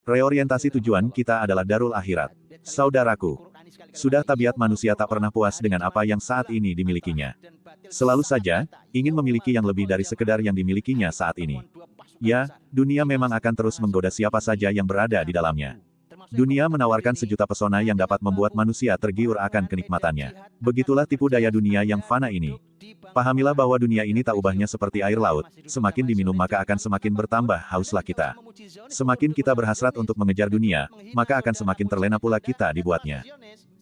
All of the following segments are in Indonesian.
Reorientasi tujuan kita adalah darul akhirat. Saudaraku, sudah tabiat manusia tak pernah puas dengan apa yang saat ini dimilikinya. Selalu saja, ingin memiliki yang lebih dari sekedar yang dimilikinya saat ini. Ya, dunia memang akan terus menggoda siapa saja yang berada di dalamnya. Dunia menawarkan sejuta pesona yang dapat membuat manusia tergiur akan kenikmatannya. Begitulah tipu daya dunia yang fana ini. Pahamilah bahwa dunia ini tak ubahnya seperti air laut, semakin diminum maka akan semakin bertambah hauslah kita. Semakin kita berhasrat untuk mengejar dunia, maka akan semakin terlena pula kita dibuatnya.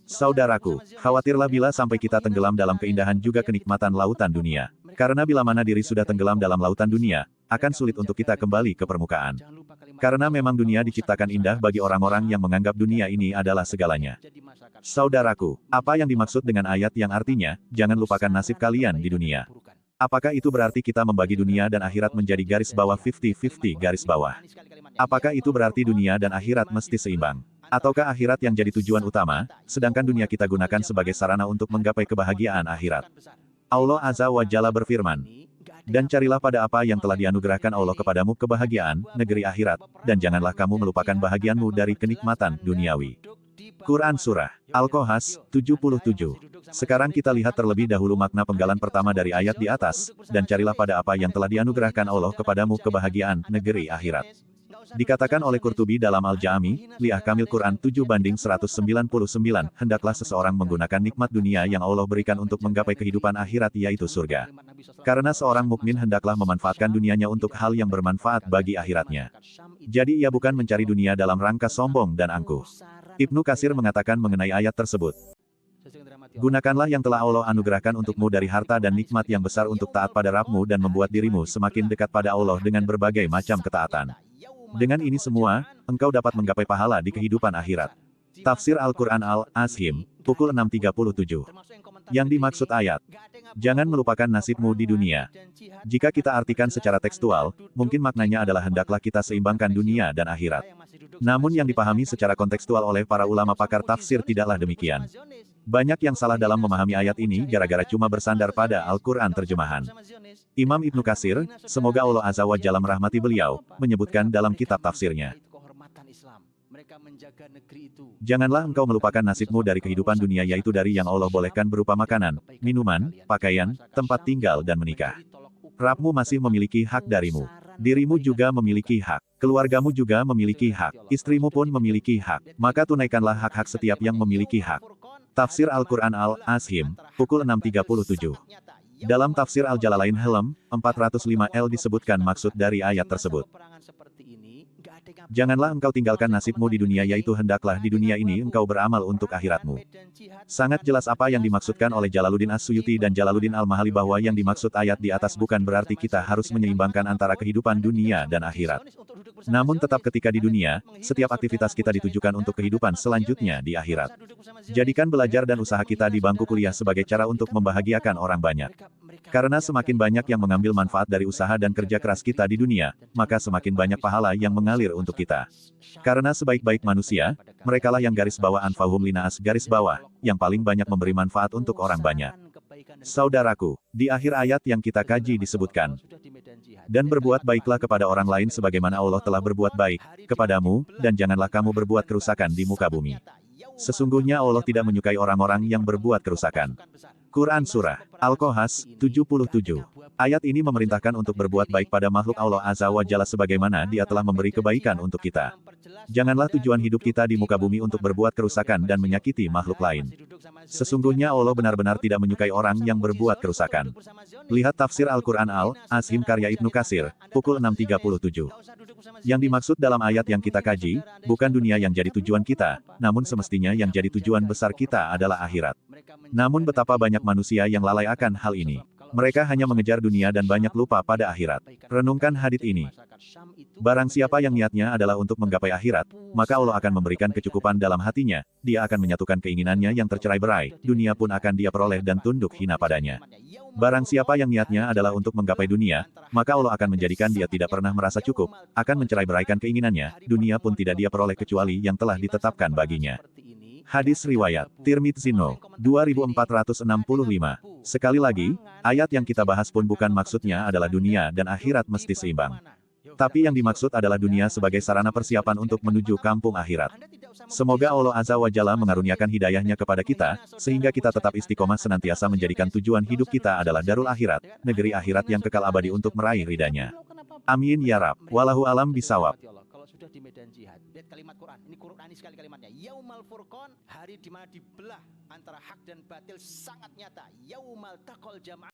Saudaraku, khawatirlah bila sampai kita tenggelam dalam keindahan juga kenikmatan lautan dunia. Karena bila mana diri sudah tenggelam dalam lautan dunia, akan sulit untuk kita kembali ke permukaan. Karena memang dunia diciptakan indah bagi orang-orang yang menganggap dunia ini adalah segalanya. Saudaraku, apa yang dimaksud dengan ayat yang artinya, jangan lupakan nasib kalian di dunia? Apakah itu berarti kita membagi dunia dan akhirat menjadi garis bawah 50-50 garis bawah? Apakah itu berarti dunia dan akhirat mesti seimbang? Ataukah akhirat yang jadi tujuan utama, sedangkan dunia kita gunakan sebagai sarana untuk menggapai kebahagiaan akhirat? Allah Azza wa Jalla berfirman, dan carilah pada apa yang telah dianugerahkan Allah kepadamu kebahagiaan, negeri akhirat, dan janganlah kamu melupakan bahagianmu dari kenikmatan duniawi. Quran Surah Al-Qasas 77. Sekarang kita lihat terlebih dahulu makna penggalan pertama dari ayat di atas, dan carilah pada apa yang telah dianugerahkan Allah kepadamu kebahagiaan, negeri akhirat. Dikatakan oleh Qurtubi dalam Al-Jami, Li'ah Kamil Quran 7:199, hendaklah seseorang menggunakan nikmat dunia yang Allah berikan untuk menggapai kehidupan akhirat yaitu surga. Karena seorang mukmin hendaklah memanfaatkan dunianya untuk hal yang bermanfaat bagi akhiratnya. Jadi ia bukan mencari dunia dalam rangka sombong dan angkuh. Ibnu Katsir mengatakan mengenai ayat tersebut, gunakanlah yang telah Allah anugerahkan untukmu dari harta dan nikmat yang besar untuk taat pada Rabb-mu dan membuat dirimu semakin dekat pada Allah dengan berbagai macam ketaatan. Dengan ini semua, engkau dapat menggapai pahala di kehidupan akhirat. Tafsir Al-Quran Al-Ashim, pukul 6.37. Yang dimaksud ayat, jangan melupakan nasibmu di dunia. Jika kita artikan secara tekstual, mungkin maknanya adalah hendaklah kita seimbangkan dunia dan akhirat. Namun yang dipahami secara kontekstual oleh para ulama pakar tafsir tidaklah demikian. Banyak yang salah dalam memahami ayat ini gara-gara cuma bersandar pada Al-Quran terjemahan. Imam Ibnu Katsir, semoga Allah Azza wa Jalla merahmati beliau, menyebutkan dalam kitab tafsirnya, janganlah engkau melupakan nasibmu dari kehidupan dunia yaitu dari yang Allah bolehkan berupa makanan, minuman, pakaian, tempat tinggal dan menikah. Rabb-mu masih memiliki hak darimu. Dirimu juga memiliki hak. Keluargamu juga memiliki hak. Istrimu pun memiliki hak. Maka tunaikanlah hak-hak setiap yang memiliki hak. Tafsir Al-Quran Al-Ashim, pukul 6.37. Dalam tafsir Al-Jalalain Helm, 405L disebutkan maksud dari ayat tersebut. Janganlah engkau tinggalkan nasibmu di dunia yaitu hendaklah di dunia ini engkau beramal untuk akhiratmu. Sangat jelas apa yang dimaksudkan oleh Jalaluddin As-Suyuti dan Jalaluddin Al-Mahali bahwa yang dimaksud ayat di atas bukan berarti kita harus menyeimbangkan antara kehidupan dunia dan akhirat. Namun tetap ketika di dunia, setiap aktivitas kita ditujukan untuk kehidupan selanjutnya di akhirat. Jadikan belajar dan usaha kita di bangku kuliah sebagai cara untuk membahagiakan orang banyak. Karena semakin banyak yang mengambil manfaat dari usaha dan kerja keras kita di dunia, maka semakin banyak pahala yang mengalir untuk kita. Karena sebaik-baik manusia, merekalah yang garis bawah anfa'uhum linnas garis bawah, yang paling banyak memberi manfaat untuk orang banyak. Saudaraku, di akhir ayat yang kita kaji disebutkan, dan berbuat baiklah kepada orang lain sebagaimana Allah telah berbuat baik kepadamu, dan janganlah kamu berbuat kerusakan di muka bumi. Sesungguhnya Allah tidak menyukai orang-orang yang berbuat kerusakan. Quran Surah Al-Qasas 77. Ayat ini memerintahkan untuk berbuat baik pada makhluk Allah Azza wa Jalla sebagaimana Dia telah memberi kebaikan untuk kita. Janganlah tujuan hidup kita di muka bumi untuk berbuat kerusakan dan menyakiti makhluk lain. Sesungguhnya Allah benar-benar tidak menyukai orang yang berbuat kerusakan. Lihat tafsir Al-Quran Al-Ashim karya Ibnu Katsir, pukul 6.37. Yang dimaksud dalam ayat yang kita kaji, bukan dunia yang jadi tujuan kita, namun semestinya yang jadi tujuan besar kita adalah akhirat. Namun betapa banyak manusia yang lalai akan hal ini. Mereka hanya mengejar dunia dan banyak lupa pada akhirat. Renungkan hadits ini. Barang siapa yang niatnya adalah untuk menggapai akhirat, maka Allah akan memberikan kecukupan dalam hatinya, Dia akan menyatukan keinginannya yang tercerai-berai, dunia pun akan Dia peroleh dan tunduk hina padanya. Barang siapa yang niatnya adalah untuk menggapai dunia, maka Allah akan menjadikan dia tidak pernah merasa cukup, akan mencerai-beraikan keinginannya, dunia pun tidak dia peroleh kecuali yang telah ditetapkan baginya. Hadis riwayat Tirmidzi 2465. Sekali lagi, ayat yang kita bahas pun bukan maksudnya adalah dunia dan akhirat mesti seimbang. Tapi yang dimaksud adalah dunia sebagai sarana persiapan untuk menuju kampung akhirat. Semoga Allah Azza wa Jalla mengaruniakan hidayahnya kepada kita, sehingga kita tetap istiqomah senantiasa menjadikan tujuan hidup kita adalah darul akhirat, negeri akhirat yang kekal abadi untuk meraih ridhanya. Amin ya Rab. Wallahu alam bisawab. Kalau sudah di medan jihad, lihat kalimat Quran. Ini Qurani sekali kalimatnya. Yaumal Furqan, hari di mana dibelah antara hak dan batil sangat nyata. Yaumal taqal jam'an.